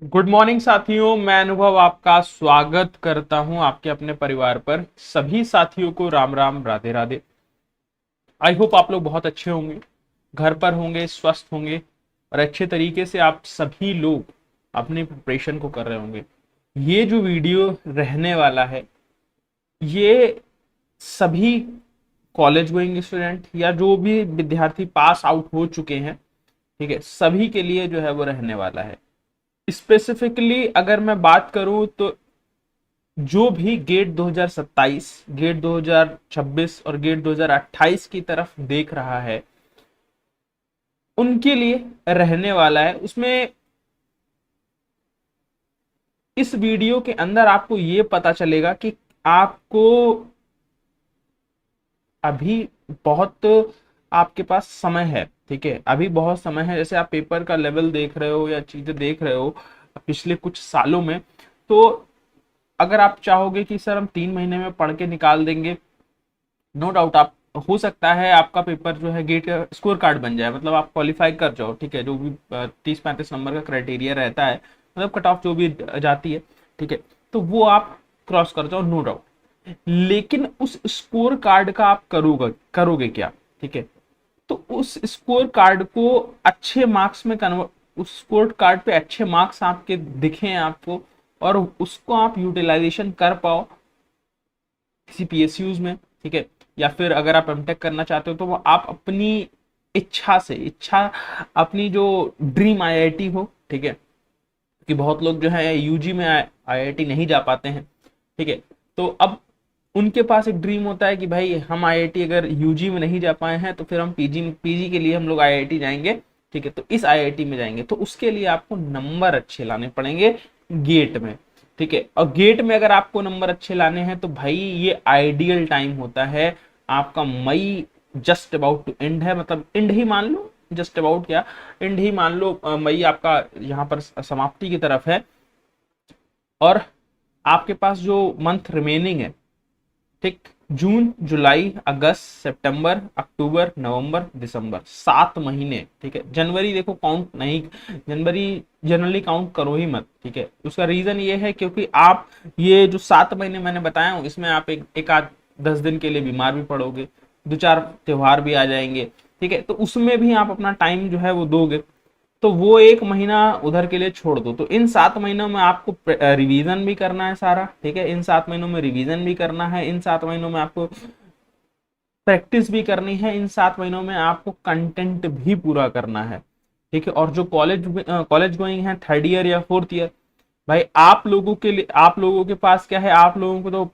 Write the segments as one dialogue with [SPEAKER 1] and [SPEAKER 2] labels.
[SPEAKER 1] Good morning साथियों, मैं अनुभव आपका स्वागत करता हूं आपके अपने परिवार पर। सभी साथियों को राम राम, राधे राधे। आई होप आप लोग बहुत अच्छे होंगे, घर पर होंगे, स्वस्थ होंगे और अच्छे तरीके से आप सभी लोग अपनी प्रिपरेशन को कर रहे होंगे। ये जो वीडियो रहने वाला है, ये सभी कॉलेज गोइंग स्टूडेंट या जो भी विद्यार्थी पास आउट हो चुके हैं, ठीक है, सभी के लिए जो है वो रहने वाला है। स्पेसिफिकली अगर मैं बात करूं तो जो भी गेट 2027, गेट 2026 और गेट 2028 की तरफ देख रहा है, उनके लिए रहने वाला है। उसमें इस वीडियो के अंदर आपको ये पता चलेगा कि आपको अभी बहुत आपके पास समय है, ठीक है, अभी बहुत समय है। जैसे आप पेपर का लेवल देख रहे हो या चीजें देख रहे हो पिछले कुछ सालों में, तो अगर आप चाहोगे कि सर हम 3 महीने में पढ़ के निकाल देंगे, नो डाउट आप हो सकता है आपका पेपर जो है गेट का स्कोर कार्ड बन जाए, मतलब आप क्वालिफाई कर जाओ, ठीक है, जो भी 30-35 नंबर का क्राइटेरिया रहता है, मतलब कट ऑफ जो भी जाती है, ठीक है, तो वो आप क्रॉस कर जाओ, नो डाउट। लेकिन उस स्कोर कार्ड का आप करोगे करोगे क्या, ठीक है। तो उस स्कोर कार्ड को अच्छे मार्क्स में कन्वर्ट, उस स्कोर कार्ड पे अच्छे मार्क्स आपके दिखे आपको और उसको आप यूटिलाइजेशन कर पाओ किसी पीएसयूज में, ठीक है, या फिर अगर आप एमटेक करना चाहते हो तो वो आप अपनी इच्छा से, इच्छा अपनी जो ड्रीम आईआईटी हो, ठीक है, कि बहुत लोग जो है यूजी में आईआईटी नहीं जा पाते हैं, ठीक है, तो अब उनके पास एक ड्रीम होता है कि भाई हम आईआईटी अगर यूजी में नहीं जा पाए हैं तो फिर हम पीजी पीजी के लिए हम लोग आईआईटी जाएंगे, ठीक है, तो इस आईआईटी में जाएंगे, तो उसके लिए आपको नंबर अच्छे लाने पड़ेंगे गेट में, ठीक है। और गेट में अगर आपको नंबर अच्छे लाने हैं तो भाई ये आइडियल टाइम होता है आपका। मई जस्ट अबाउट टू एंड है, मतलब एंड ही मान लो, जस्ट अबाउट क्या, एंड ही मान लो। मई आपका यहाँ पर समाप्ति की तरफ है और आपके पास जो मंथ रिमेनिंग है, ठीक, जून, जुलाई, अगस्त, सितंबर, अक्टूबर, नवंबर, दिसंबर, 7 महीने, ठीक है। जनवरी देखो काउंट नहीं, जनवरी जनरली काउंट करो ही मत, ठीक है। उसका रीजन ये है क्योंकि आप ये जो 7 महीने मैंने बताया हूं, इसमें आप एक आध 10 दिन के लिए बीमार भी पड़ोगे, दो चार त्योहार भी आ जाएंगे, ठीक है, तो उसमें भी आप अपना टाइम जो है वो दोगे, तो वो एक महीना उधर के लिए छोड़ दो। तो इन 7 महीनों में आपको रिवीजन भी करना है सारा, ठीक है, इन 7 महीनों में रिवीजन भी करना है, इन 7 महीनों में आपको प्रैक्टिस भी करनी है, इन 7 महीनों में आपको कंटेंट भी पूरा करना है, ठीक है। और जो कॉलेज गोइंग है, थर्ड ईयर या फोर्थ ईयर, भाई आप लोगों के लिए, आप लोगों के पास क्या है, आप लोगों को तो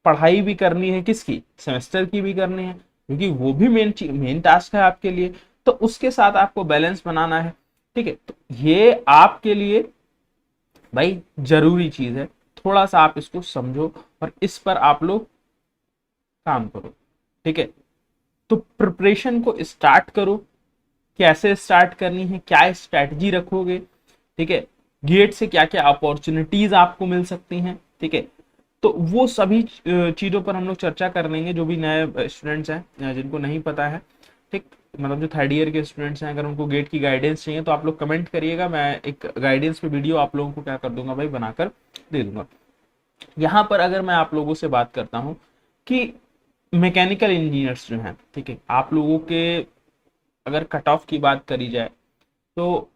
[SPEAKER 1] पढ़ाई भी करनी है, किसकी, सेमेस्टर की भी करनी है, क्योंकि वो भी मेन टास्क है आपके लिए, तो उसके साथ आपको बैलेंस बनाना है, ठीक है। तो ये आपके लिए भाई जरूरी चीज है, थोड़ा सा आप इसको समझो और इस पर आप लोग काम करो, ठीक है। तो प्रिपरेशन को स्टार्ट करो, कैसे स्टार्ट करनी है, क्या स्ट्रैटेजी रखोगे, ठीक है, गेट से क्या क्या अपॉर्चुनिटीज आपको मिल सकती हैं, ठीक है। तो वो सभी चीजों पर हम लोग चर्चा कर लेंगे। जो भी नए स्टूडेंट्स हैं, जिनको नहीं पता है, ठीक, मतलब जो थर्ड ईयर के स्टूडेंट्स हैं, अगर उनको गेट की गाइडेंस चाहिए तो आप लोग कमेंट करिएगा, मैं एक गाइडेंस पे वीडियो आप लोगों को क्या कर दूंगा भाई, बनाकर दे दूंगा। यहाँ पर अगर मैं आप लोगों से बात करता हूँ कि मैकेनिकल इंजीनियर्स जो हैं, ठीक है, आप लोगों के अगर कट ऑफ की बात करी जाए तो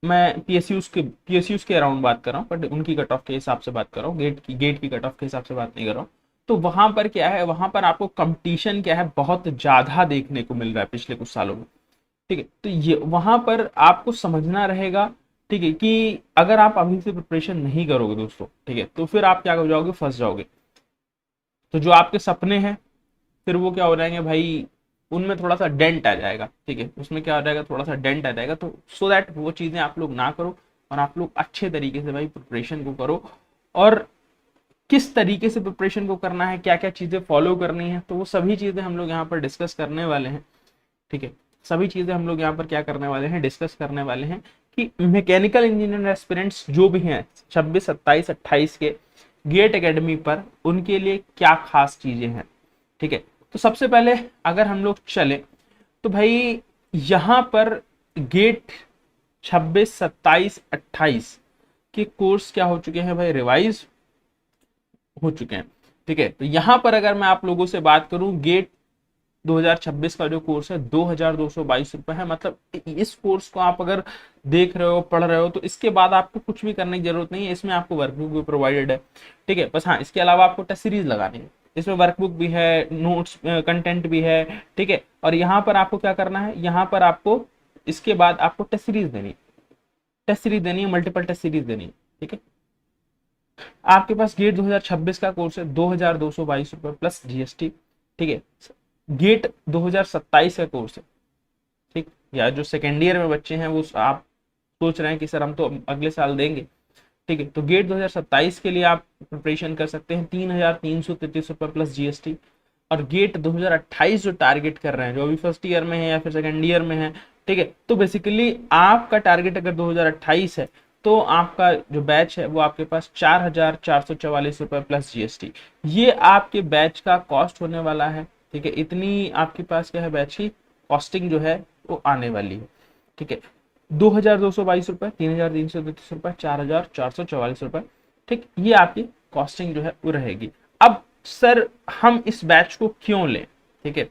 [SPEAKER 1] मैं पीएसयूज के अराउंड बात कर रहा हूँ, बट उनकी कट ऑफ के हिसाब से बात कर रहा हूँ, गेट की कट ऑफ के हिसाब से बात नहीं कर रहा हूँ। तो वहां पर क्या है, वहां पर आपको कंपटीशन क्या है, बहुत ज्यादा देखने को मिल रहा है पिछले कुछ सालों में, ठीक है। तो ये वहां पर आपको समझना रहेगा, ठीक है, कि अगर आप अभी से प्रिपरेशन नहीं करोगे दोस्तों, ठीक है, तो फिर आप क्या हो जाओगे, फंस जाओगे। तो जो आपके सपने हैं फिर वो क्या हो जाएंगे भाई, उनमें थोड़ा सा डेंट आ जाएगा, ठीक है, उसमें क्या हो जाएगा, थोड़ा सा डेंट आ जाएगा। तो सो दैट वो चीजें आप लोग ना करो और आप लोग अच्छे तरीके से भाई प्रिपरेशन को करो। और किस तरीके से प्रिपरेशन को करना है, क्या क्या चीजें फॉलो करनी है, तो वो सभी चीजें हम लोग यहाँ पर डिस्कस करने वाले हैं, ठीक है। सभी चीजें हम लोग यहाँ पर क्या करने वाले हैं, डिस्कस करने वाले हैं कि मैकेनिकल इंजीनियर एस्पिरेंट्स जो भी हैं 26, 27, 28 के गेट एकेडमी पर, उनके लिए क्या खास चीजें हैं, ठीक है। तो सबसे पहले अगर हम लोग चले तो भाई यहाँ पर गेट 26, 27, 28 के कोर्स क्या हो चुके हैं भाई, रिवाइज हो चुके हैं। ठीक है, तो यहां पर अगर मैं आप लोगों से बात करूं, गेट 2026 का जो कोर्स है 2222 रुपए है। मतलब इस कोर्स को आप अगर देख रहे हो, पढ़ रहे हो, तो इसके बाद आपको कुछ भी करने की जरूरत नहीं है। इसमें आपको वर्कबुक भी प्रोवाइडेड है। ठीक है, बस हाँ, इसके अलावा आपको टेस्ट सीरीज लगानी है। इसमें वर्कबुक भी है, नोट्स कंटेंट भी है। ठीक है, और यहाँ पर आपको क्या करना है, यहाँ पर आपको इसके बाद आपको टेस्ट सीरीज देनी है, टेस्ट सीरीज देनी है, मल्टीपल टेस्ट सीरीज देनी है। ठीक है, आपके पास गेट 2026 का कोर्स है 2222 रुपए प्लस जीएसटी। ठीक है, गेट 2027 का कोर्स है। ठीक, या जो सेकेंड ईयर में बच्चे हैं वो आप सोच रहे हैं कि सर हम तो अगले साल देंगे। ठीक है, तो गेट 2027 के लिए आप प्रिपरेशन कर सकते हैं 3333 रुपए प्लस जीएसटी। और गेट 2028 जो टारगेट कर रहे हैं, जो अभी फर्स्ट ईयर में है या फिर सेकेंड ईयर में है, ठीक है, तो बेसिकली आपका टारगेट अगर 2028 है तो आपका जो बैच है वो आपके पास 4444 रुपए प्लस जीएसटी, ये आपके बैच का कॉस्ट होने वाला है। ठीक है, इतनी आपके पास क्या है, बैच की कॉस्टिंग जो है वो आने वाली है। ठीक है, 2222 रुपए, 3333 रुपए, 4444 रुपए। ठीक, ये आपकी कॉस्टिंग जो है वो रहेगी। अब सर हम इस बैच को क्यों लें? ठीक है,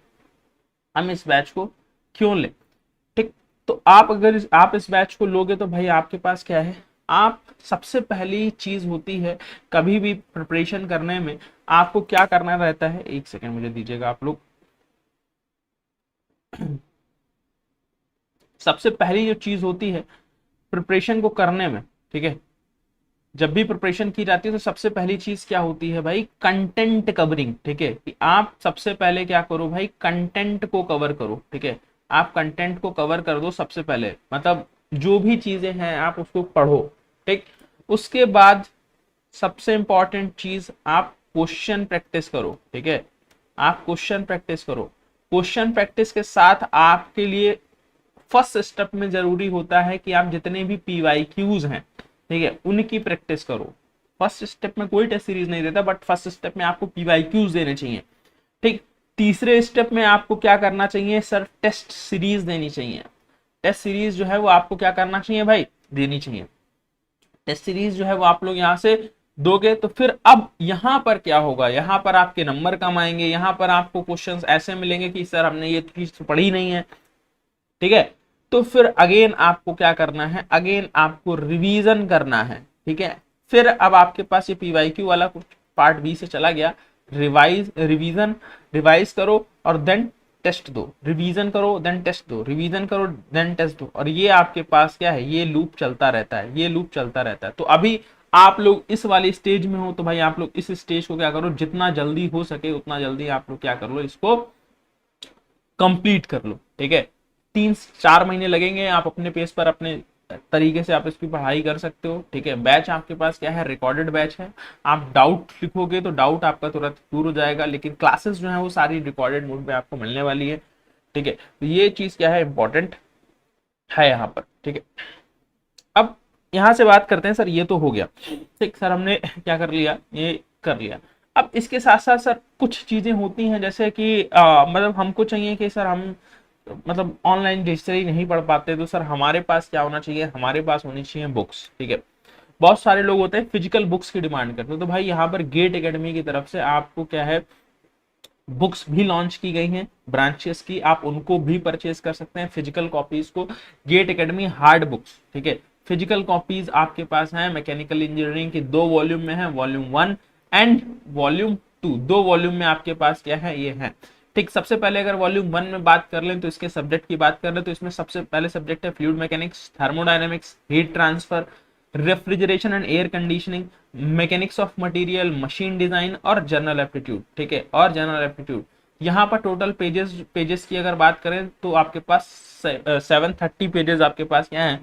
[SPEAKER 1] हम इस बैच को क्यों लें? ठीक, तो आप अगर आप इस बैच को लोगे तो भाई आपके पास क्या है, आप सबसे पहली चीज होती है कभी भी प्रिपरेशन करने में आपको क्या करना रहता है, एक सेकंड मुझे दीजिएगा आप लोग। सबसे पहली जो चीज होती है प्रिपरेशन को करने में, ठीक है, जब भी प्रिपरेशन की जाती है तो सबसे पहली चीज क्या होती है भाई, कंटेंट कवरिंग। ठीक है, कि आप सबसे पहले क्या करो भाई, कंटेंट को कवर करो। ठीक है, आप कंटेंट को कवर कर दो सबसे पहले, मतलब जो भी चीजें हैं आप उसको पढ़ो। ठीक, उसके बाद सबसे इंपॉर्टेंट चीज आप क्वेश्चन प्रैक्टिस करो। ठीक है, आप क्वेश्चन प्रैक्टिस करो। क्वेश्चन प्रैक्टिस के साथ आपके लिए फर्स्ट स्टेप में जरूरी होता है कि आप जितने भी पीवाईक्यूज हैं, ठीक है, उनकी प्रैक्टिस करो। फर्स्ट स्टेप में कोई टेस्ट सीरीज नहीं देता, बट फर्स्ट स्टेप में आपको पीवाईक्यूज देने चाहिए। ठीक, तीसरे स्टेप में आपको क्या करना चाहिए सर, टेस्ट सीरीज देनी चाहिए। टेस्ट सीरीज जो है वो आपको क्या करना चाहिए भाई, देनी चाहिए। टेस्ट सीरीज जो है वो आप लोग यहाँ से दोगे तो फिर अब यहाँ पर क्या होगा, यहाँ पर आपके नंबर कम आएंगे, यहाँ पर आपको क्वेश्चंस ऐसे मिलेंगे कि सर हमने ये चीज पढ़ी नहीं है। ठीक है, तो फिर अगेन आपको क्या करना है, अगेन आपको रिवीजन करना है। ठीक है, फिर अब आपके पास ये पीवाईक्यू वाला पार्ट बी से चला गया, रिवाइज करो और देन टेस्ट दो, रिवीजन करो देन टेस्ट दो, रिवीजन करो देन टेस्ट दो, और ये आपके पास क्या है, ये लूप चलता रहता है, ये लूप चलता रहता है। तो अभी आप लोग इस वाली स्टेज में हो तो भाई आप लोग इस स्टेज को क्या करो, जितना जल्दी हो सके उतना जल्दी आप लोग क्या कर लो, इसको कंप्लीट कर लो। ठीक है, 3-4 महीने लगेंगे, आप अपने पेस पर अपने तरीके से आप इसकी पढ़ाई कर सकते हो। ठीक है, बैच आपके पास क्या है, रिकॉर्डेड बैच है। आप डाउट लिखोगे तो डाउट आपका तुरंत दूर हो जाएगा, लेकिन क्लासेस जो है वो सारी रिकॉर्डेड मोड पे आपको मिलने वाली है। ठीक है, तो ये चीज क्या है, इंपॉर्टेंट है यहाँ पर। ठीक है, अब यहाँ से बात करते हैं, सर ये तो हो गया, ठीक सर हमने क्या कर लिया, ये कर लिया। अब इसके साथ साथ सर कुछ चीजें होती हैं, जैसे कि मतलब हमको चाहिए कि सर हम मतलब ऑनलाइन डिजिटली नहीं पढ़ पाते, तो सर हमारे पास क्या होना चाहिए, हमारे पास होनी चाहिए बुक्स। ठीक है, बहुत सारे लोग होते हैं फिजिकल बुक्स की डिमांड करते हैं, तो भाई यहाँ पर गेट एकेडमी की तरफ से आपको क्या है, बुक्स भी लॉन्च की गई हैं ब्रांचेस की, आप उनको भी परचेज कर सकते हैं फिजिकल कॉपीज को, गेट एकेडमी हार्ड बुक्स। ठीक है, फिजिकल कॉपीज आपके पास हैं, मैकेनिकल इंजीनियरिंग की 2 वॉल्यूम में है, वॉल्यूम 1 एंड वॉल्यूम 2, 2 वॉल्यूम में आपके पास क्या है, ये है। ठीक, सबसे पहले अगर वॉल्यूम 1 में बात कर लें तो इसके सब्जेक्ट की बात कर लें तो इसमें सबसे पहले सब्जेक्ट है fluid mechanics, thermodynamics, heat transfer, refrigeration and air conditioning, mechanics of material, machine design और जनरल एप्टीट्यूड। ठीक है, और जनरल एप्टीट्यूड यहाँ पर टोटल पेजेस की अगर बात करें तो आपके पास 730 पेजेस आपके पास क्या है,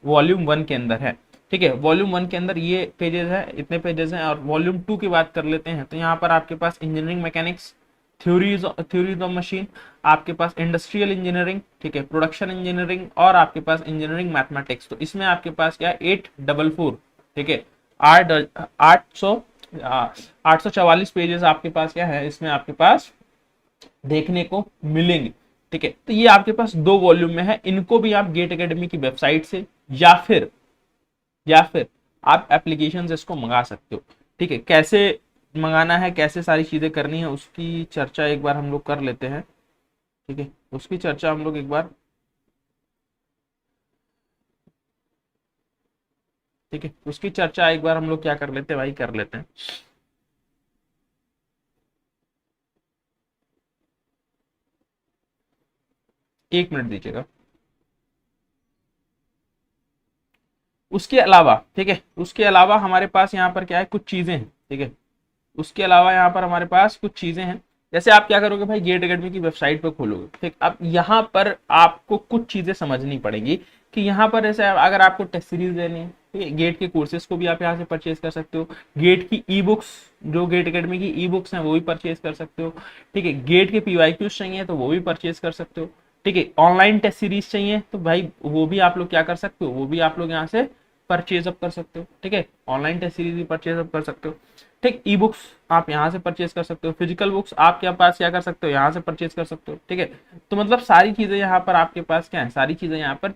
[SPEAKER 1] वॉल्यूम 1 के अंदर है। ठीक है, वॉल्यूम 1 के अंदर ये पेजेस है, इतने पेजेस हैं। और वॉल्यूम 2 की बात कर लेते हैं तो यहाँ पर आपके पास engineering mechanics, theories of machine, आपके पास इंडस्ट्रियल इंजीनियरिंग, ठीक है, प्रोडक्शन इंजीनियरिंग और आपके पास इंजीनियरिंग मैथमेटिक्स। तो इसमें आपके पास क्या है 844, ठीक है, 844 पेजेस आपके पास क्या है, इसमें आपके पास देखने को मिलेंगे। ठीक है, तो ये आपके पास 2 वॉल्यूम में है, इनको भी आप गेट एकेडमी की वेबसाइट से या या फिर आप एप्लीकेशन से इसको मंगा सकते हो। ठीक है, कैसे मंगाना है, कैसे सारी चीजें करनी है, उसकी चर्चा एक बार हम लोग कर लेते हैं। ठीक है, उसकी चर्चा हम लोग एक बार, ठीक है, उसकी चर्चा एक बार हम लोग क्या कर लेते हैं भाई, कर लेते हैं। एक मिनट दीजिएगा। उसके अलावा, ठीक है, उसके अलावा हमारे पास यहाँ पर क्या है, कुछ चीजें हैं। ठीक है, उसके अलावा यहाँ पर हमारे पास कुछ चीजें हैं। जैसे आप क्या करोगे भाई, गेट एकेडमी की वेबसाइट पर खोलोगे। ठीक, अब यहाँ पर आपको कुछ चीजें समझनी पड़ेगी कि यहाँ पर जैसे अगर आपको टेस्ट सीरीज लेनी है, ठीक है, गेट के कोर्सेज को भी आप यहाँ से परचेज कर सकते हो। गेट की ई बुक्स, जो गेट एकेडमी की ई बुक्स हैं वो भी परचेज कर सकते हो। ठीक है, गेट के पीवाईक्यूज चाहिए तो वो भी परचेज कर सकते हो। ठीक है, ऑनलाइन टेस्ट सीरीज चाहिए तो भाई वो भी आप लोग क्या कर सकते हो, वो भी आप लोग यहाँ से परचेज अप कर सकते हो। ठीक है, ऑनलाइन टेस्ट सीरीज भी परचेज अप कर सकते हो। ठीक, ई बुक्स आप यहाँ से परचेज कर सकते हो, फिजिकल बुक्स आपके पास क्या कर सकते हो, यहाँ से परचेज कर सकते हो। ठीक है, तो मतलब सारी चीजें यहाँ पर आपके पास क्या है, सारी चीजें यहाँ पर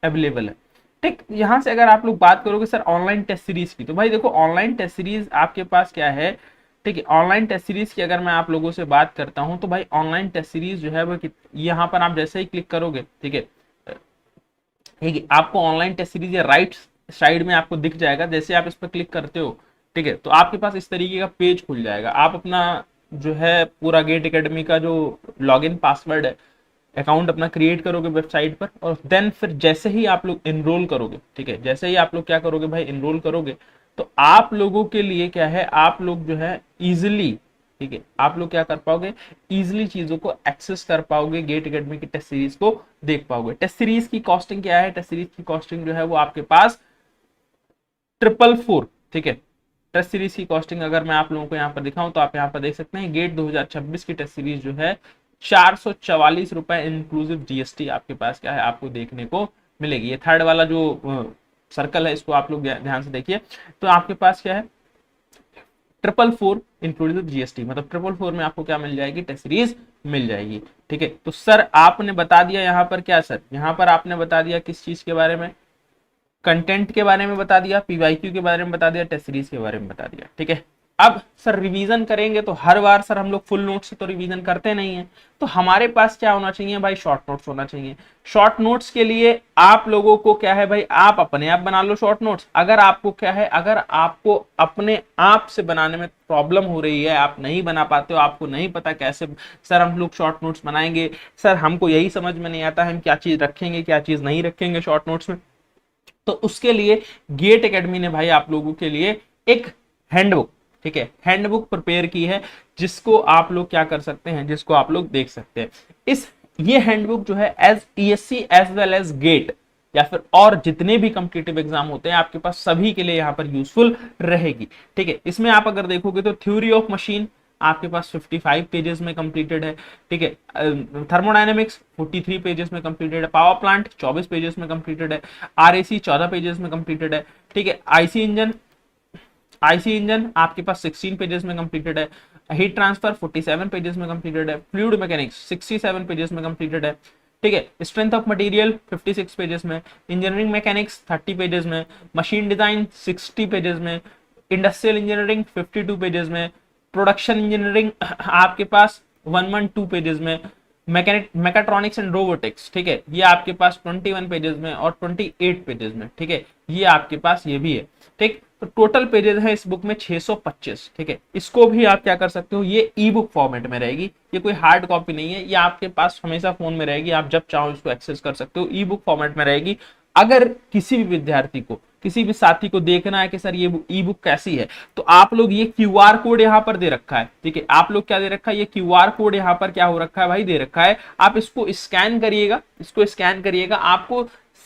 [SPEAKER 1] अवेलेबल है। ठीक, यहाँ से अगर आप लोग बात करोगे सर ऑनलाइन टेस्ट सीरीज की, तो भाई देखो ऑनलाइन टेस्ट सीरीज आपके पास क्या है। ठीक है, ऑनलाइन टेस्ट सीरीज की अगर मैं आप लोगों से बात करता हूँ तो भाई ऑनलाइन टेस्ट सीरीज जो है वो यहाँ पर आप जैसे ही क्लिक करोगे, ठीक है, ठीक है, आपको ऑनलाइन टेस्ट सीरीज या राइट साइड में आपको दिख जाएगा। जैसे आप इस पर क्लिक करते हो, ठीक है, तो आपके पास इस तरीके का पेज खुल जाएगा। आप अपना जो है पूरा गेट एकेडमी का जो लॉगिन पासवर्ड है, अकाउंट अपना क्रिएट करोगे वेबसाइट पर, और देन फिर जैसे ही आप लोग इनरोल करोगे, ठीक है, जैसे ही आप लोग क्या करोगे भाई, इनरोल करोगे, तो आप लोगों के लिए क्या है, आप लोग जो है इजिली, ठीक है, आप लोग क्या कर पाओगे, इजिली चीजों को एक्सेस कर पाओगे, गेट एकेडमी की टेस्ट सीरीज को देख पाओगे। टेस्ट सीरीज की कॉस्टिंग क्या है, टेस्ट सीरीज की कॉस्टिंग जो है वो आपके पास 444, ठीक है। टेस्ट सीरीज की कॉस्टिंग अगर मैं आप लोगों को यहाँ पर दिखाऊं तो आप यहाँ पर देख सकते हैं, गेट 2026 की टेस्ट सीरीज जो है 444 रुपए इंक्लूसिव जीएसटी आपके पास क्या है, आपको देखने को मिलेगी। ये थर्ड वाला जो सर्कल है इसको आप लोग ध्यान से देखिए, तो आपके पास क्या है, 444 इंक्लूडिंग जीएसटी, मतलब 444 में आपको क्या मिल जाएगी, टेस्ट सीरीज मिल जाएगी। ठीक है, तो सर आपने बता दिया यहाँ पर क्या, सर यहाँ पर आपने बता दिया किस चीज के बारे में, कंटेंट के बारे में बता दिया, पीवाईक्यू के बारे में बता दिया, टेस्ट सीरीज के बारे में बता दिया। ठीक है, अब सर रिवीजन करेंगे तो हर बार सर हम लोग फुल नोट से तो रिवीजन करते नहीं है, तो हमारे पास क्या होना चाहिए भाई, शॉर्ट नोट्स होना चाहिए। शॉर्ट नोट्स के लिए आप लोगों को क्या है भाई, आप अपने आप बना लो शॉर्ट नोट्स। अगर आपको क्या है, अगर आपको अपने आप से बनाने में प्रॉब्लम हो रही है, आप नहीं बना पाते हो, आपको नहीं पता कैसे सर हम लोग शॉर्ट नोट्स बनाएंगे, सर हमको यही समझ में नहीं आता हम क्या चीज रखेंगे क्या चीज नहीं रखेंगे शॉर्ट नोट्स में, तो उसके लिए गेट एकेडमी ने भाई आप लोगों के लिए एक हैंडबुक, ठीक है, हैंडबुक प्रिपेयर की है, जिसको आप लोग क्या कर सकते हैं, जिसको आप लोग देख सकते हैं। ये हैंडबुक जो है as ESC as well as GATE या फिर और जितने भी कॉम्पिटिटिव एग्जाम होते हैं आपके पास सभी के लिए यहाँ पर यूजफुल रहेगी। ठीक है, इसमें आप अगर देखोगे तो थ्योरी ऑफ मशीन आपके पास 55 पेजेस में कंप्लीटेड है। ठीक है, थर्मोडायनेमिक्स 43 पेजेस में कंप्लीटेड है, पावर प्लांट 24 पेजेस में कंप्लीटेड है, आरएसी 14 पेजेस में कंप्लीटेड है। ठीक है, आईसी इंजन आपके पास 16 पेजेस में कंप्लीटेड है, हीट ट्रांसफर 47 पेजेस में कंप्लीटेड है, फ्लूइड मैकेनिक्स 67 पेजेस में कंप्लीटेड है। ठीक है, स्ट्रेंथ ऑफ मटेरियल 56 पेजेस में, इंजीनियरिंग मैकेनिक्स 30 पेजेस में, मशीन डिजाइन 60 पेजेस में, इंडस्ट्रियल इंजीनियरिंग 52 पेजेस में, प्रोडक्शन इंजीनियरिंग आपके पास 112 पेजेस में, मैकेट्रॉनिक्स एंड रोबोटिक्स, ठीक है, ये आपके पास 21 पेजेस में और 28 पेजेस में। ठीक है, ये आपके पास ये भी है। ठीक, तो टोटल पेजेस है इस बुक में 625। ठीक है, इसको भी आप क्या कर सकते हो, ये ई बुक फॉर्मेट में रहेगी, ये कोई हार्ड कॉपी नहीं है, ये आपके पास हमेशा फोन में रहेगी, आप जब चाहो इसको एक्सेस कर सकते हो, ई बुक फॉर्मेट में रहेगी। अगर किसी भी विद्यार्थी को, किसी भी साथी को देखना है कि सर ये ई बुक कैसी है, तो आप लोग ये क्यूआर कोड यहाँ पर दे रखा है। ठीक है, आप लोग क्या दे रखा है, ये क्यूआर कोड यहाँ पर क्या हो रखा है भाई, दे रखा है। आप इसको स्कैन करिएगा, इसको स्कैन करिएगा, आपको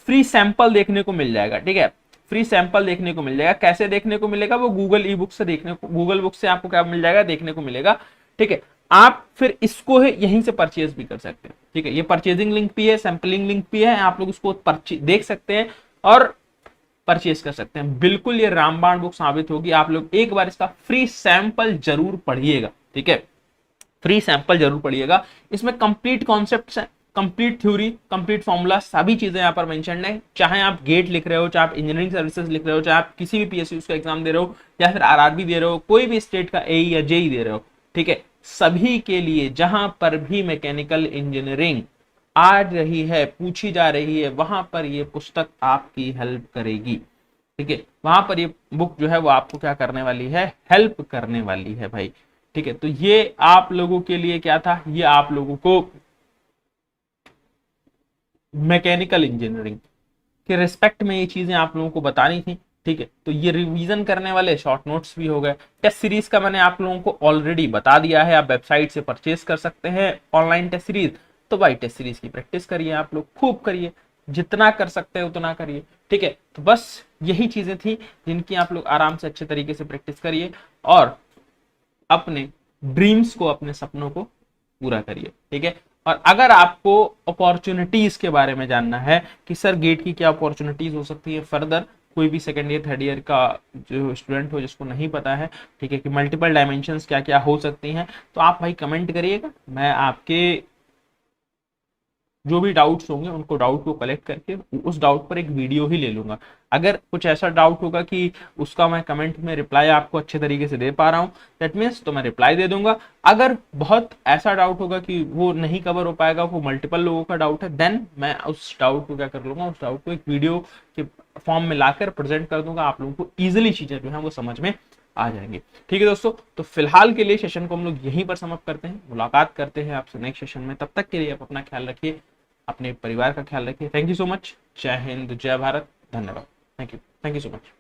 [SPEAKER 1] फ्री सैंपल देखने को मिल जाएगा। ठीक है, फ्री सैंपल देखने को मिल जाएगा। कैसे देखने को मिलेगा, वो गूगल ई बुक से देखने को, गूगल बुक से आपको क्या मिल जाएगा, देखने को मिलेगा। ठीक है, आप फिर इसको है यहीं से परचेज भी कर सकते हैं। ठीक है, ये परचेजिंग लिंक भी है, सैंपलिंग लिंक भी है, आप लोग उसको देख सकते हैं और परचेज कर सकते हैं। बिल्कुल ये रामबाण बुक साबित होगी, आप लोग एक बार इसका फ्री सैंपल जरूर पढ़िएगा। ठीक है, फ्री सैंपल जरूर पढ़िएगा, इसमें कंप्लीट कॉन्सेप्ट्स हैं, कंप्लीट थ्योरी, कंप्लीट फॉर्मूला, सभी चीजें यहाँ पर मेंशन है। चाहे आप गेट लिख रहे हो, चाहे आप इंजीनियरिंग सर्विसेज लिख रहे हो, चाहे आप किसी भी पीएसयू का एग्जाम दे रहे हो, या फिर आरआरबी दे रहे हो, कोई भी स्टेट का एई या जेई दे रहे हो, ठीक है, सभी के लिए जहां पर भी मैकेनिकल इंजीनियरिंग आ रही है, पूछी जा रही है, वहां पर ये पुस्तक आपकी हेल्प करेगी। ठीक है, वहां पर ये बुक जो है वो आपको क्या करने वाली है, हेल्प करने वाली है भाई। ठीक है, तो ये आप लोगों के लिए क्या था, ये आप लोगों को मैकेनिकल इंजीनियरिंग के रिस्पेक्ट में ये चीजें आप लोगों को बतानी थी। ठीक है, तो ये रिवीजन करने वाले शॉर्ट नोट्स भी हो गए। टेस्ट सीरीज का मैंने आप लोगों को ऑलरेडी बता दिया है, आप वेबसाइट से परचेज कर सकते हैं ऑनलाइन टेस्ट सीरीज। तो भाई टेस्ट सीरीज की प्रैक्टिस करिए, आप लोग खूब करिए, जितना कर सकते हैं उतना करिए। ठीक है, तो बस यही चीजें थी जिनकी आप लोग आराम से अच्छे तरीके से प्रैक्टिस करिए और अपने ड्रीम्स को, अपने सपनों को पूरा करिए। ठीक है, और अगर आपको अपॉर्चुनिटीज के बारे में जानना है कि सर गेट की क्या अपॉर्चुनिटीज हो सकती है फर्दर, कोई भी सेकंड ईयर थर्ड ईयर का जो स्टूडेंट हो जिसको नहीं पता है, ठीक है, कि मल्टीपल डायमेंशंस क्या क्या हो सकती हैं, तो आप भाई कमेंट करिएगा। मैं आपके जो भी डाउट्स होंगे उनको डाउट को कलेक्ट करके उस डाउट पर एक वीडियो ही ले लूंगा। अगर कुछ ऐसा डाउट होगा कि उसका मैं कमेंट में रिप्लाई आपको अच्छे तरीके से दे पा रहा हूँ, दैट मीन्स तो मैं रिप्लाई दे दूंगा। अगर बहुत ऐसा डाउट होगा कि वो नहीं कवर हो पाएगा, वो मल्टीपल लोगों का डाउट है, देन मैं उस डाउट को क्या कर लूंगा, उस डाउट को एक वीडियो के फॉर्म में लाकर प्रेजेंट कर दूंगा, आप लोगों को ईजिली चीजें जो है वो समझ में आ जाएंगे। ठीक है दोस्तों, तो फिलहाल के लिए सेशन को हम लोग यहीं पर समाप्त करते हैं, मुलाकात करते हैं आपसे नेक्स्ट सेशन में। तब तक के लिए आप अपना ख्याल रखिए, अपने परिवार का ख्याल रखिए। Thank you so much. जय हिंद, जय भारत, धन्यवाद। Thank you so much.